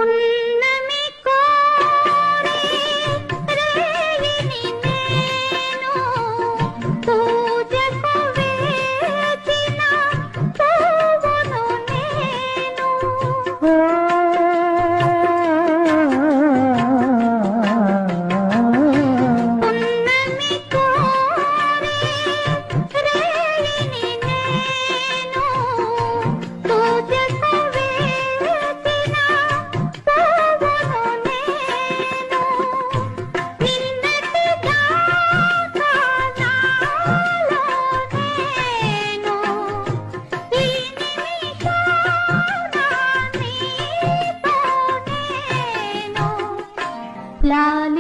పున్నమి కోరే రేయిని నేను పూజకు వేచిన పువ్వును నేను. పున్నమి కోరే రేయిని నేను పూజకు వేసిన పువ్వును నేను. నిన్నటి దాకా నాలో నేను ఈ నిమిషాన నీతో నేను. లాలి